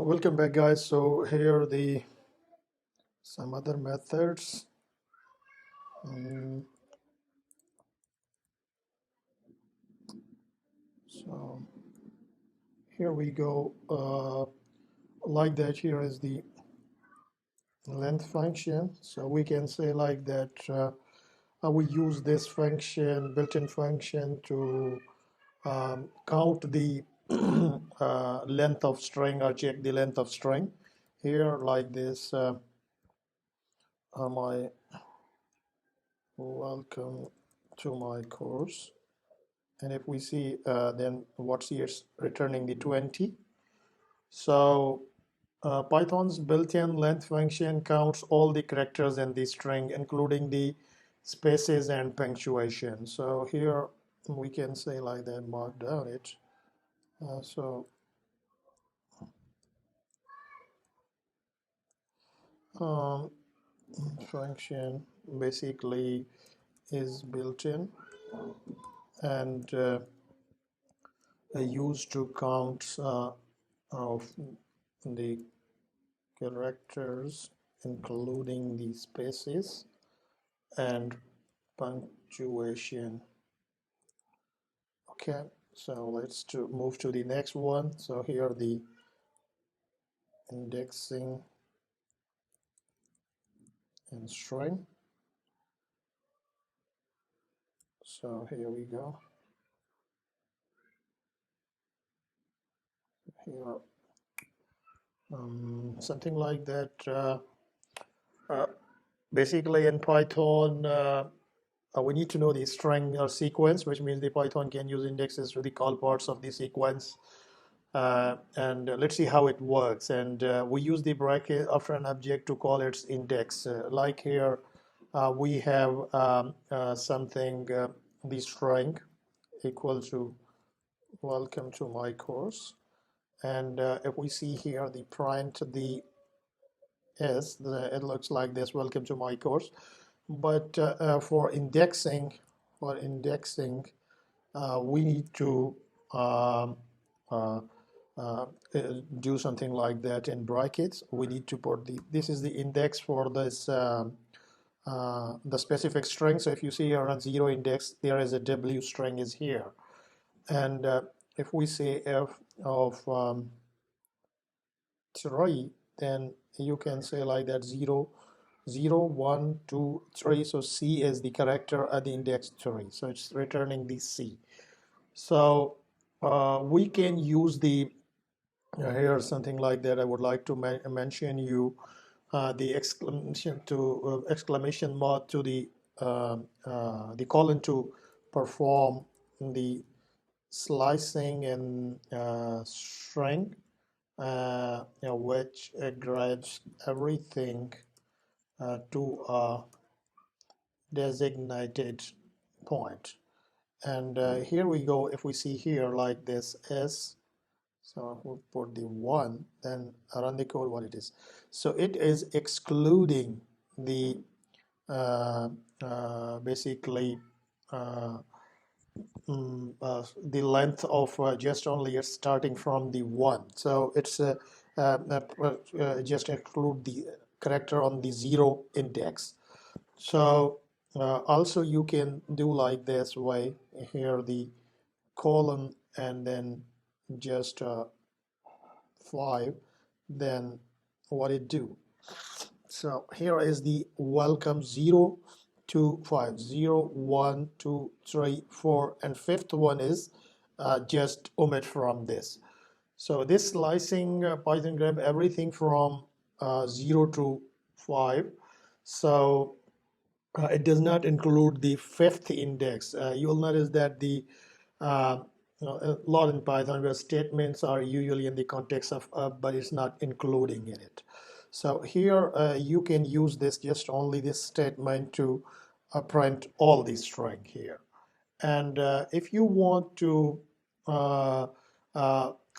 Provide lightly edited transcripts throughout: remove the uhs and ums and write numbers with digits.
Welcome back, guys. So here are the some other methods. Mm, so here we go. Like that, here is the length function. So we can say like that we use this function, built-in function, to count the length of string or check the length of string. Here, like this, my welcome to my course. And if we see, then what's here returning the 20. So Python's built-in length function counts all the characters in the string, including the spaces and punctuation. So here we can say like that, mark down it. So um, function basically is built-in and used to count of the characters, including the spaces and punctuation. Okay, so let's move to the next one. So here the indexing and string. So here we go. Here, something like that. Basically, in Python, we need to know the string or sequence, which means the Python can use indexes to the call parts of the sequence. And let's see how it works. And we use the bracket after an object to call its index. Like here, we have something, the string equal to welcome to my course. And if we see here the print, the it looks like this, welcome to my course. But for indexing, we need to do something like that in brackets. We need to put this is the index for this the specific string. So if you see here on 0 index, there is a W string is here. And if we say f of 3, then you can say like that 0, 0, 1, 2, 3. So C is the character at the index 3. So it's returning the C. So we can use the here's something like that. I would like to mention you the exclamation mark to the colon to perform the slicing and string, which grabs everything to a designated point. And here we go. If we see here like this S, so we'll put the 1, then run the code what it is. So it is excluding the basically the length of just only starting from the 1. So it's just include the character on the 0 index. So also you can do like this way, here the colon and then just 5, then what it do. So here is the welcome 0 to 5, 0, 1, 2, 3, 4, and fifth one is just omit from this. So this slicing Python grab everything from 0 to 5. So it does not include the fifth index. You'll notice that the a lot in Python where statements are usually in the context of but it's not including in it. So here you can use this, just only this statement to print all the string here. And if you want to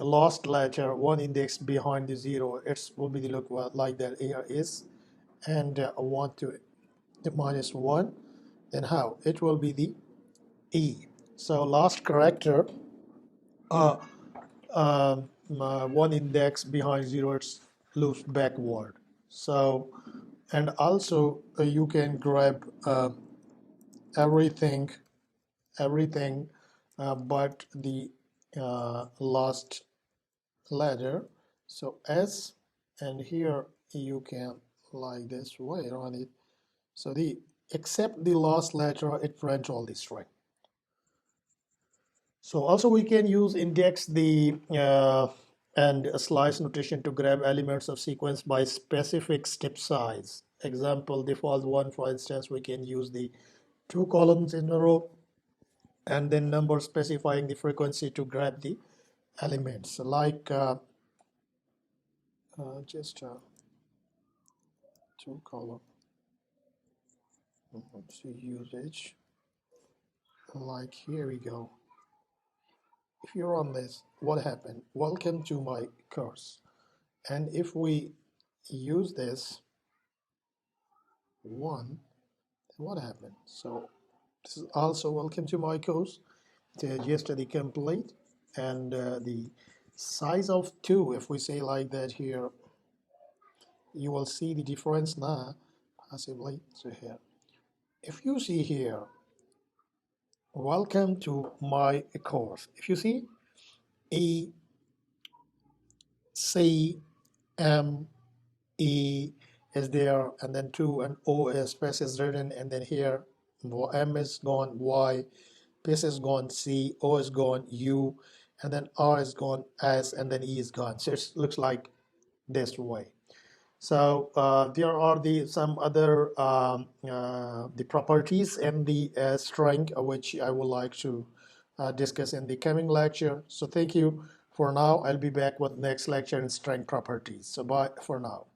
lost letter, one index behind the 0, it will be the look like that here is, and I want to the -1, then how? It will be the E. So last character one index behind zero, it loops backward. So, and also you can grab everything, but the last letter. So S, and here you can like this way run it. So the except the last letter, it print all the string. So also we can use index the and a slice notation to grab elements of sequence by specific step size. Example, default one, for instance, we can use the two columns in a row and then number specifying the frequency to grab the elements, like just two column. Let's see usage. Like here we go. If you're on this, what happened? Welcome to my course. And if we use this one, what happened? So this is also welcome to my course. Just the complete and the size of two. If we say like that here, you will see the difference now, possibly. So here, if you see here, welcome to my course. If you see E, C, M, E is there, and then two, and O is space is written, and then here M is gone, Y, space is gone, C, O is gone, U, and then R is gone, S, and then E is gone. So it looks like this way. So there are some other the properties in the string which I would like to discuss in the coming lecture. So thank you for now. I'll be back with next lecture in string properties. So bye for now.